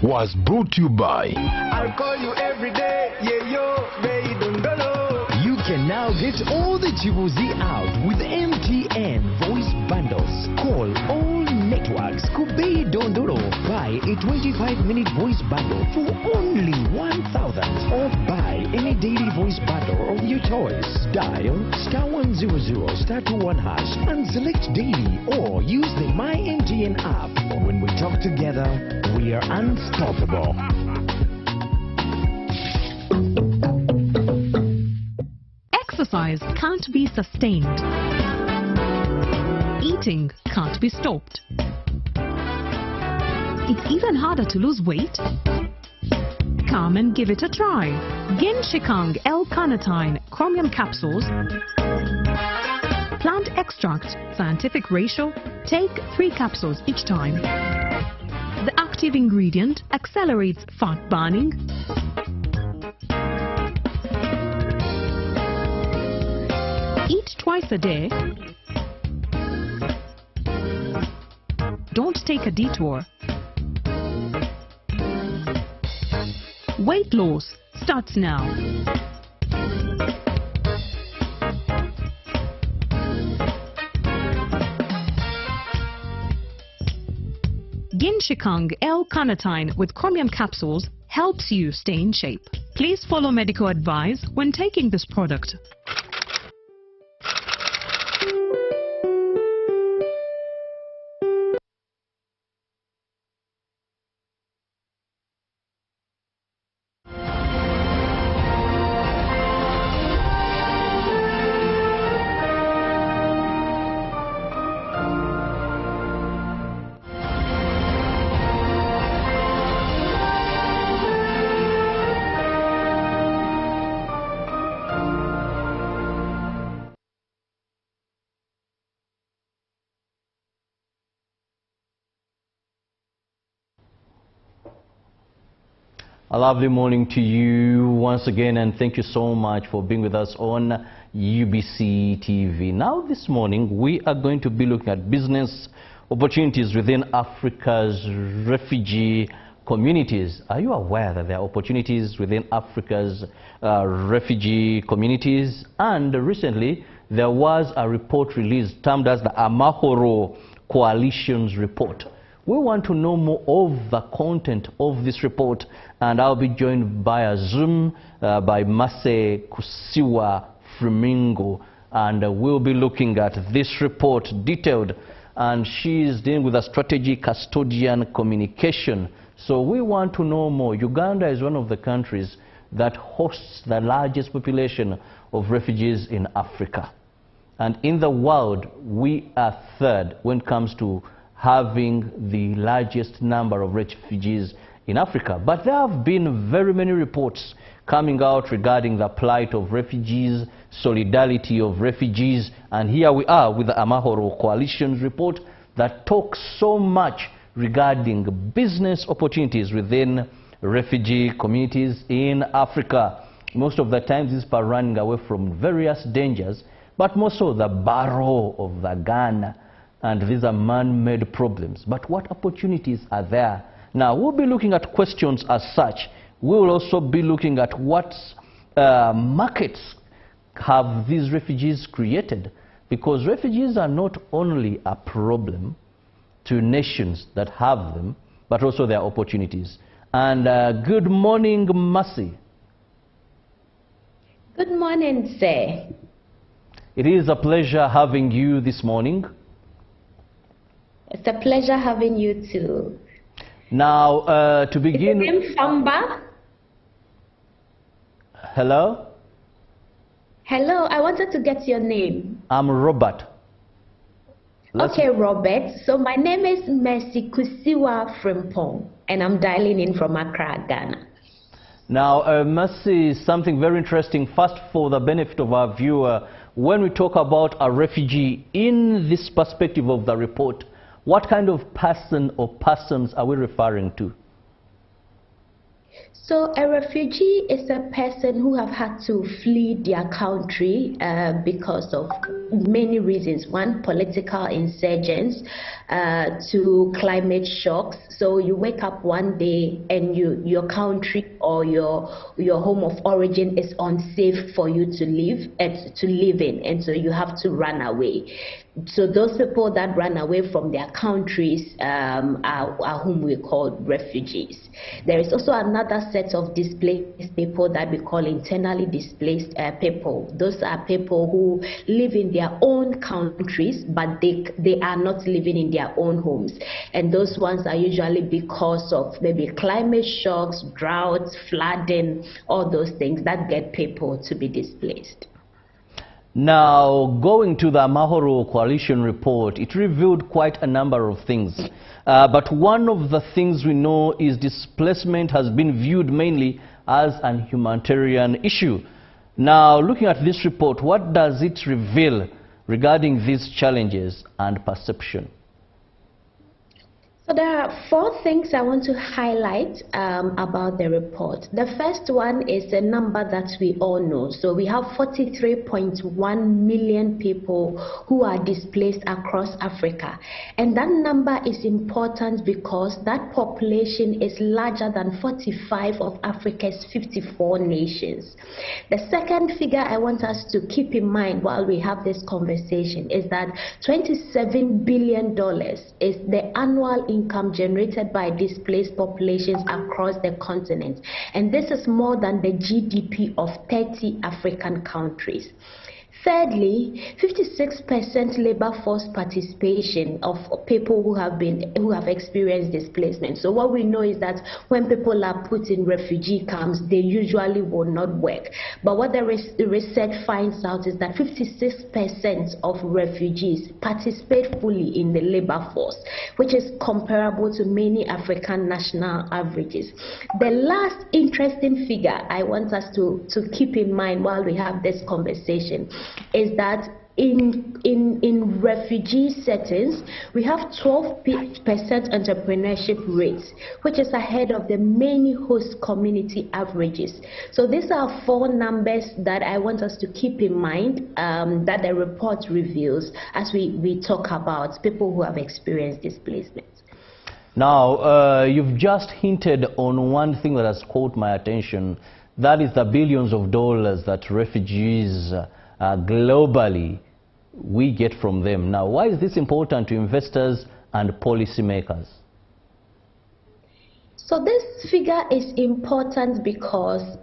was brought to you by I'll call you every day, yeah, yo, they don't know. You can now get all the Chivo Z out with MTN voice bundles. Call all networks, Kubei Dondoro. Buy a 25-minute voice bundle for only 1,000, or buy any daily voice bundle of your choice. Dial *100 *21# and select daily, or use the My MTN app. When we talk together, we are unstoppable. Exercise can't be sustained. Eating can't be stopped. It's even harder to lose weight. Come and give it a try. Genshikang L-carnitine chromium capsules. Plant extract, scientific ratio. Take 3 capsules each time. The active ingredient accelerates fat burning. Eat twice a day. Don't take a detour. Weight loss starts now. Genshikang L-carnitine with chromium capsules helps you stay in shape. Please follow medical advice when taking this product. A lovely morning to you once again, and thank you so much for being with us on UBC TV. Now this morning we are going to be looking at business opportunities within Africa's refugee communities. Are you aware that there are opportunities within Africa's refugee communities? And recently there was a report released termed as the Amahoro Coalition's report. We want to know more of the content of this report, and I'll be joined via Zoom by Mase Kusiwa Frimingo, and we'll be looking at this report detailed, and she's dealing with a strategy custodian communication. So we want to know more. Uganda is one of the countries that hosts the largest population of refugees in Africa. And in the world, we are third when it comes to having the largest number of refugees in Africa. But there have been very many reports coming out regarding the plight of refugees, solidarity of refugees, and here we are with the Amahoro Coalition's report that talks so much regarding business opportunities within refugee communities in Africa. Most of the times these are running away from various dangers, but more so the barrow of the gun. And these are man-made problems. But what opportunities are there? Now, we'll be looking at questions as such. We'll also be looking at what markets have these refugees created. Because refugees are not only a problem to nations that have them, but also their opportunities. And good morning, Mercy. Good morning, sir. It is a pleasure having you this morning. It's a pleasure having you too. Now, to begin... Is your name Famba? Hello? Hello, I wanted to get your name. I'm Robert. Okay, Robert. So my name is Mercy Kusiwa Frimpong, and I'm dialing in from Accra, Ghana. Now, Mercy, something very interesting. First, for the benefit of our viewer, when we talk about a refugee in this perspective of the report, what kind of person or persons are we referring to? So a refugee is a person who have had to flee their country because of many reasons. One, political insurgents, to climate shocks. So you wake up one day and your country or your home of origin is unsafe for you to live in, and so you have to run away. So those people that run away from their countries are whom we call refugees. There is also another set of displaced people that we call internally displaced people. Those are people who live in their own countries, but they are not living in their own homes. And those ones are usually because of maybe climate shocks, droughts, flooding, all those things that get people to be displaced. Now, going to the Mahoro Coalition report, it revealed quite a number of things. But one of the things we know is displacement has been viewed mainly as an humanitarian issue. Now, looking at this report, what does it reveal regarding these challenges and perception? So there are 4 things I want to highlight about the report. The first one is a number that we all know. So we have 43.1 million people who are displaced across Africa. And that number is important because that population is larger than 45 of Africa's 54 nations. The second figure I want us to keep in mind while we have this conversation is that $27 billion is the annual income generated by displaced populations across the continent, and this is more than the GDP of 30 African countries. Thirdly, 56% labor force participation of people who have experienced displacement. So what we know is that when people are put in refugee camps, they usually will not work. But what the research finds out is that 56% of refugees participate fully in the labor force, which is comparable to many African national averages. The last interesting figure I want us to keep in mind while we have this conversation is that in refugee settings, we have 12% entrepreneurship rates, which is ahead of the many host community averages. So these are 4 numbers that I want us to keep in mind that the report reveals as we talk about people who have experienced displacement. Now, you've just hinted on one thing that has caught my attention. That is the billions of dollars that refugees globally we get from them. Now, why is this important to investors and policymakers? So this figure is important because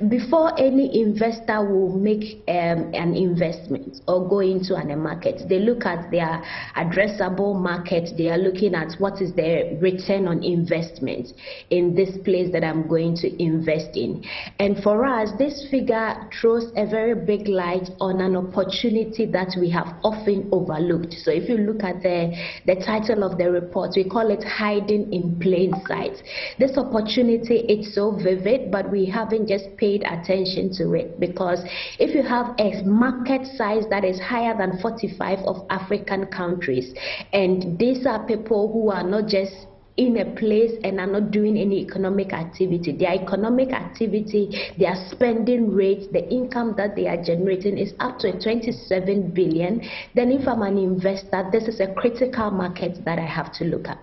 before any investor will make an investment or go into a market, they look at their addressable market. They are looking at what is the return on investment in this place that I'm going to invest in. And for us, this figure throws a very big light on an opportunity that we have often overlooked. So if you look at the title of the report, we call it hiding in plain sight. This opportunity is so vivid, but we haven't just paid attention to it, because if you have a market size that is higher than 45 of African countries, and these are people who are not just in a place and are not doing any economic activity. Their economic activity, their spending rate, the income that they are generating is up to 27 billion. Then if I'm an investor, this is a critical market that I have to look at.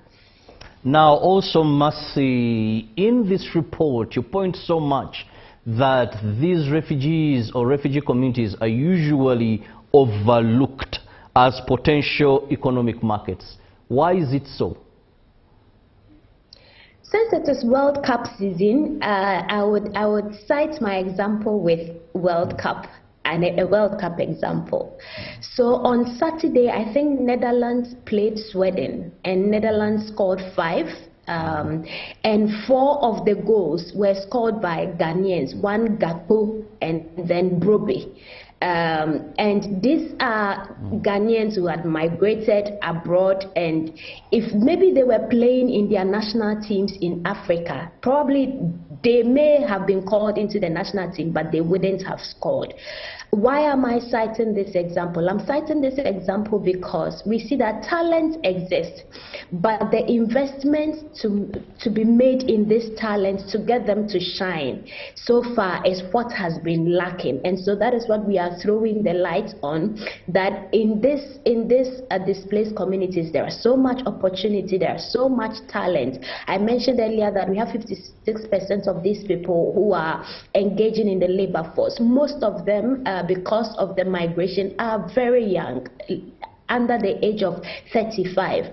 Now also, Mercy, in this report you point so much that these refugees or refugee communities are usually overlooked as potential economic markets. Why is it so? Since it is World Cup season, I would cite my example with World Cup and a World Cup example. So on Saturday, I think Netherlands played Sweden, and Netherlands scored 5. And 4 of the goals were scored by Ghanaians, one Gakpo and then Brobe. And these are Ghanaians who had migrated abroad, and if maybe they were playing in their national teams in Africa, probably they may have been called into the national team, but they wouldn't have scored. Why am I citing this example? I'm citing this example because we see that talent exists, but the investment to be made in this talent to get them to shine so far is what has been lacking. And so that is what we are throwing the light on, that in this displaced communities, there are so much opportunity, there are so much talent. I mentioned earlier that we have 56% of these people who are engaging in the labor force. Most of them, because of the migration, are very young, under the age of 35.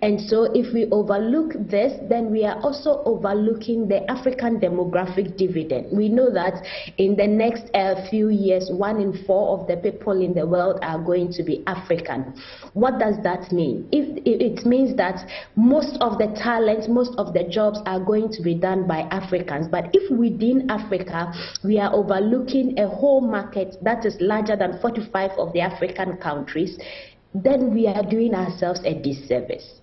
And so if we overlook this, then we are also overlooking the African demographic dividend. We know that in the next few years, 1 in 4 of the people in the world are going to be African. What does that mean? It means that most of the talent, most of the jobs are going to be done by Africans. But if within Africa, we are overlooking a whole market that is larger than 45 of the African countries, then we are doing ourselves a disservice.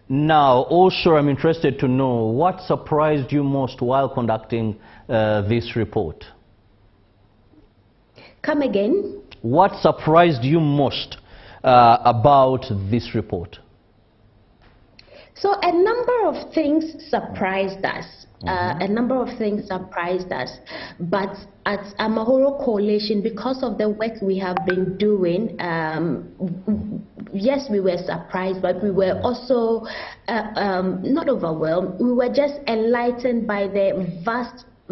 Now, also, I'm interested to know what surprised you most while conducting this report? Come again? What surprised you most about this report? So a number of things surprised us. A number of things surprised us, but at Amahoro Coalition, because of the work we have been doing, yes, we were surprised, but we were also not overwhelmed. We were just enlightened by the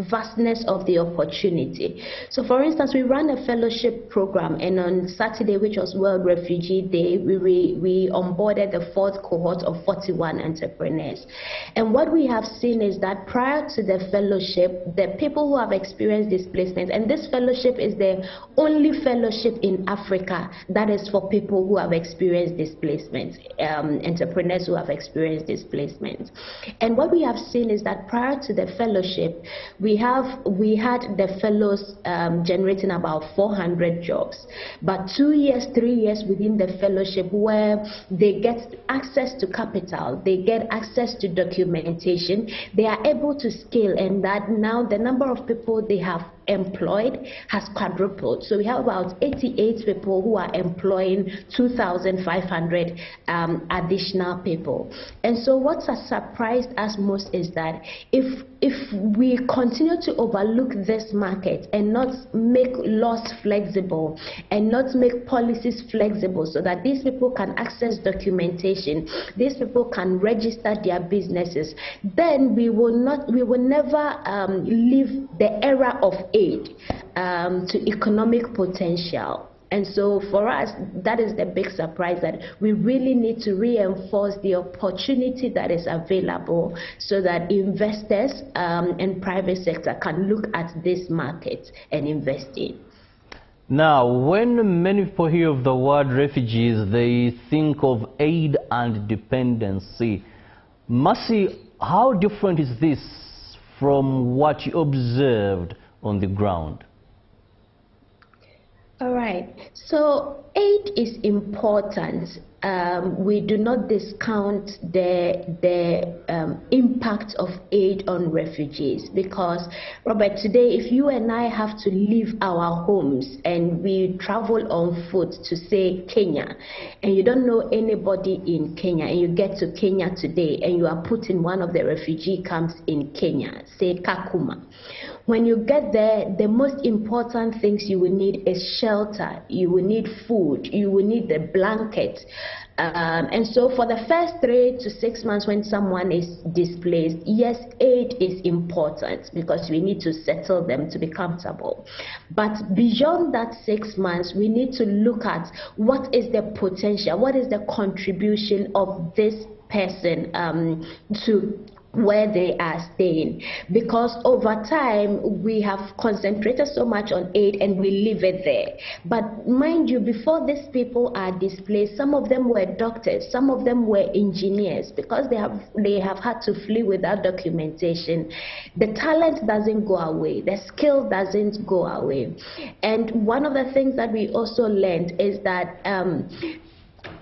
vastness of the opportunity. So for instance, we ran a fellowship program, and on Saturday, which was World Refugee Day, we onboarded the 4th cohort of 41 entrepreneurs. And what we have seen is that prior to the fellowship, the people who have experienced displacement, and this fellowship is the only fellowship in Africa that is for people who have experienced displacement, entrepreneurs who have experienced displacement. And what we have seen is that prior to the fellowship, we had the fellows generating about 400 jobs, but 2 years, 3 years within the fellowship, where they get access to capital, they get access to documentation, they are able to scale, and that now the number of people they have employed has quadrupled. So we have about 88 people who are employing 2,500 additional people. And so what has surprised us most is that if we continue to overlook this market and not make laws flexible and not make policies flexible so that these people can access documentation, these people can register their businesses, then we will never leave the era of aid to economic potential. And so for us, that is the big surprise, that we really need to reinforce the opportunity that is available so that investors and private sector can look at this market and invest in. Now, when many people hear of the word refugees, they think of aid and dependency. Mercy, how different is this from what you observed on the ground? All right, so aid is important. We do not discount the impact of aid on refugees, because, Robert, today if you and I have to leave our homes and we travel on foot to, say, Kenya, and you don't know anybody in Kenya, and you get to Kenya today and you are put in one of the refugee camps in Kenya, say Kakuma. When you get there, the most important things you will need is shelter, you will need food, you will need the blanket. And so for the first 3 to 6 months when someone is displaced, yes, aid is important because we need to settle them to be comfortable. But beyond that 6 months, we need to look at what is the potential, what is the contribution of this person to where they are staying, because over time we have concentrated so much on aid and we leave it there. But mind you, before these people are displaced, some of them were doctors, some of them were engineers, because they have had to flee without documentation. The talent doesn't go away, the skill doesn't go away. And one of the things that we also learned is that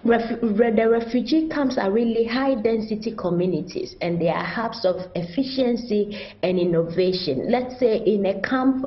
the refugee camps are really high density communities, and they are hubs of efficiency and innovation. Let's say in a camp,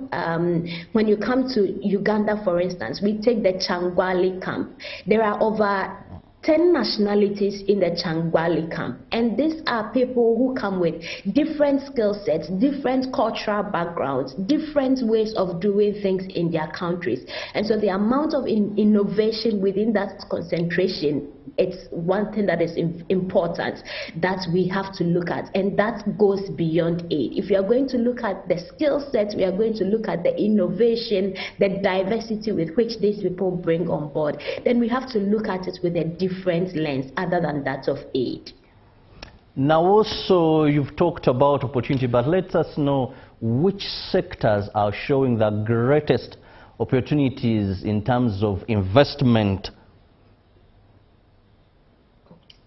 when you come to Uganda, for instance, we take the Changwali camp. There are over 10 nationalities in the Changwali camp, and these are people who come with different skill sets, different cultural backgrounds, different ways of doing things in their countries. And so the amount of innovation within that concentration, it's one thing that is important that we have to look at, and that goes beyond aid. If we are going to look at the skill sets, we are going to look at the innovation, the diversity with which these people bring on board, then we have to look at it with a different lens other than that of aid. Now also you've talked about opportunity, but let us know which sectors are showing the greatest opportunities in terms of investment.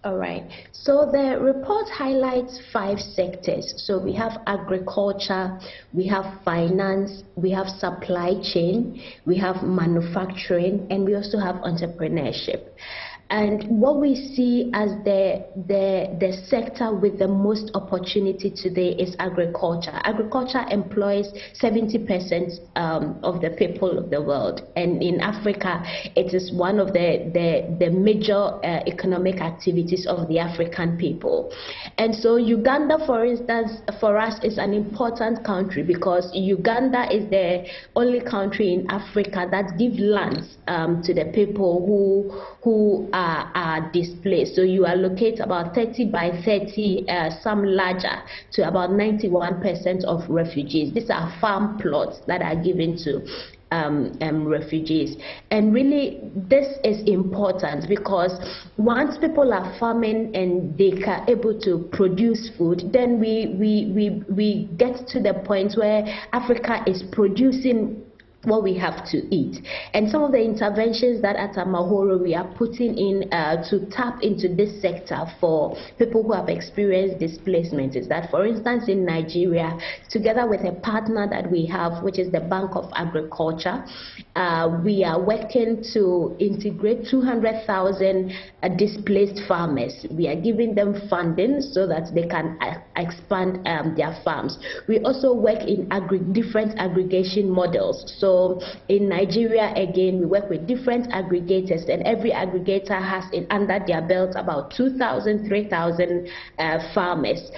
All right, so the report highlights 5 sectors. So we have agriculture, we have finance, we have supply chain, we have manufacturing, and we also have entrepreneurship. And what we see as the sector with the most opportunity today is agriculture. Agriculture employs 70% of the people of the world. And in Africa, it is one of the major economic activities of the African people. And so Uganda, for instance, for us is an important country because Uganda is the only country in Africa that gives lands to the people who are displaced. So you allocate about 30 by 30, some larger, to about 91% of refugees. These are farm plots that are given to refugees. And really this is important because once people are farming and they are able to produce food, then we get to the point where Africa is producing what we have to eat. And some of the interventions that at Amahoro we are putting in to tap into this sector for people who have experienced displacement is that, for instance, in Nigeria, together with a partner that we have, which is the Bank of Agriculture, we are working to integrate 200,000 displaced farmers. We are giving them funding so that they can expand their farms. We also work in different aggregation models. So in Nigeria, again, we work with different aggregators, and every aggregator has under their belt about 2,000, 3,000 farmers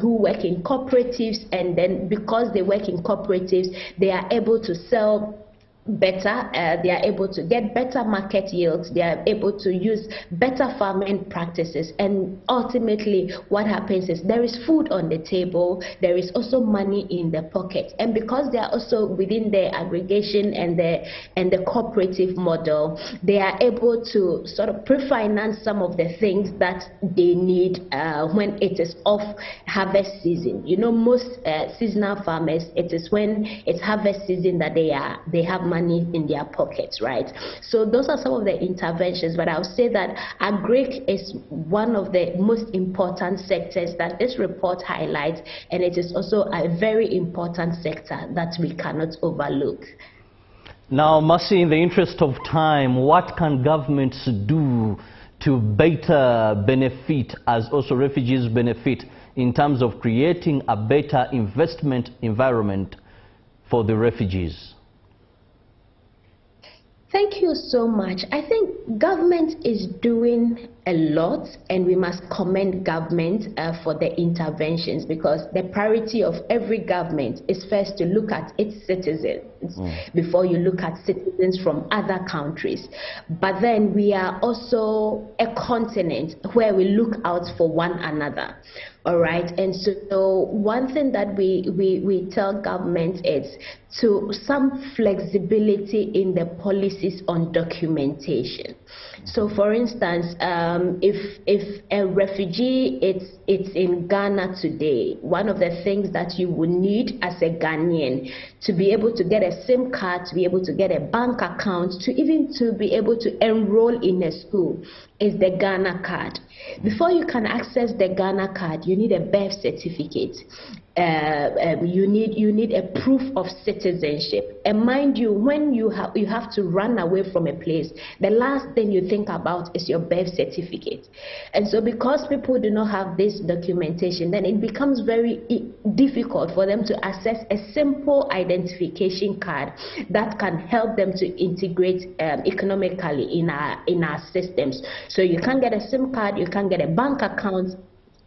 who work in cooperatives, and then because they work in cooperatives, they are able to sell better, they are able to get better market yields, they are able to use better farming practices, and ultimately what happens is there is food on the table, there is also money in the pocket. And because they are also within the aggregation and the cooperative model, they are able to sort of pre-finance some of the things that they need when it is off harvest season. You know, most seasonal farmers, it is when it's harvest season that they have money in their pockets, right? So those are some of the interventions, but I'll say that agric is one of the most important sectors that this report highlights, and it is also a very important sector that we cannot overlook. Now, Mercy, in the interest of time, what can governments do to better benefit, as also refugees benefit, in terms of creating a better investment environment for the refugees? Thank you so much. I think government is doing a lot, and we must commend government for the interventions, because the priority of every government is first to look at its citizens before you look at citizens from other countries. But then we are also a continent where we look out for one another. All right, and so one thing that we tell government is to some flexibility in the policies on documentation. So for instance, if a refugee it's in Ghana today, one of the things that you would need as a Ghanaian to be able to get a SIM card, to be able to get a bank account, to even to be able to enroll in a school is the Ghana card. Before you can access the Ghana card, you need a birth certificate. You need a proof of citizenship. And mind you, when you have to run away from a place, the last thing you think think about is your birth certificate. And so because people do not have this documentation, then it becomes very difficult for them to access a simple identification card that can help them to integrate economically in our systems. So you can't get a SIM card, you can't get a bank account.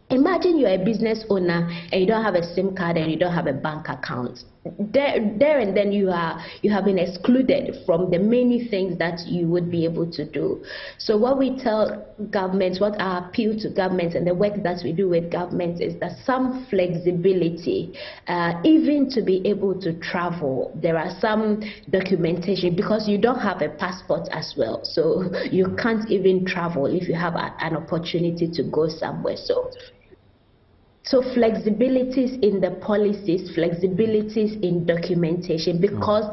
Imagine you're a business owner and you don't have a SIM card and you don't have a bank account. There and then you have been excluded from the many things that you would be able to do. So what we tell governments, what our appeal to governments and the work that we do with governments is that some flexibility, even to be able to travel. There are some documentation because you don't have a passport as well. So you can't even travel if you have an opportunity to go somewhere. So flexibilities in the policies, flexibilities in documentation, because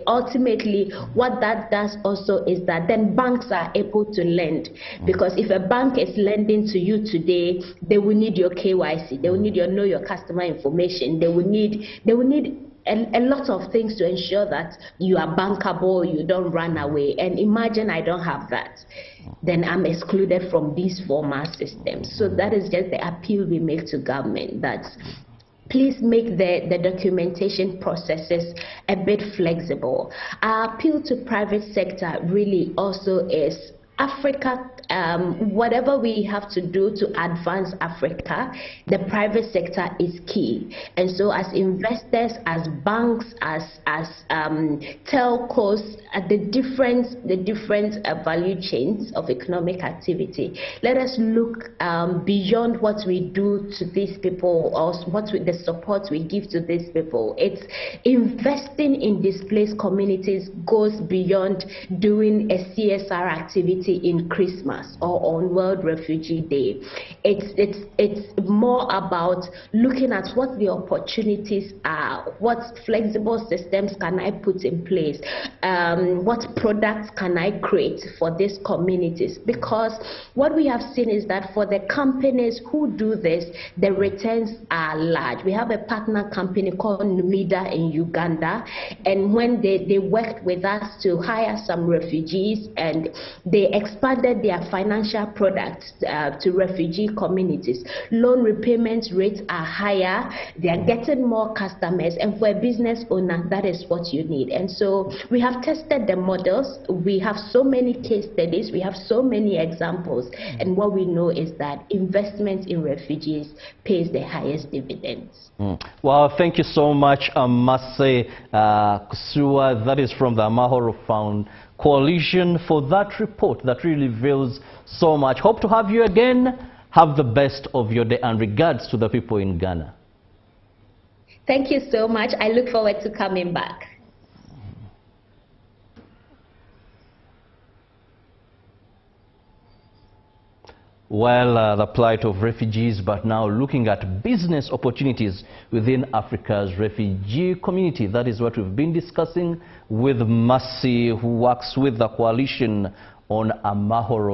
ultimately what that does also is that then banks are able to lend. Because if a bank is lending to you today, they will need your KYC, they will need your know your customer information, they will need a lot of things to ensure that you are bankable, you don't run away. And imagine I don't have that, then I'm excluded from these formal systems. So that is just the appeal we make to government, that please make the documentation processes a bit flexible. Our appeal to private sector really also is Africa, whatever we have to do to advance Africa, the private sector is key. And so as investors, as banks, as telcos, at the different value chains of economic activity, let us look beyond what we do to these people or the support we give to these people. It's investing in displaced communities goes beyond doing a CSR activity in Christmas or on World Refugee Day. It's more about looking at what the opportunities are, what flexible systems can I put in place, what products can I create for these communities. Because what we have seen is that for the companies who do this, the returns are large. We have a partner company called Numida in Uganda, and when they worked with us to hire some refugees, and they expanded their financial products to refugee communities. Loan repayment rates are higher, they are getting more customers, and for a business owner, that is what you need. And so we have tested the models, we have so many case studies, we have so many examples, and what we know is that investment in refugees pays the highest dividends. Well, thank you so much, Mase Kusua, that is from the Amahoro Found Coalition, for that report that really reveals so much. Hope to have you again. Have the best of your day, and regards to the people in Ghana. Thank you so much. I look forward to coming back. Well, the plight of refugees, but now looking at business opportunities within Africa's refugee community. That is what we've been discussing with Masi, who works with the coalition on Amahoro.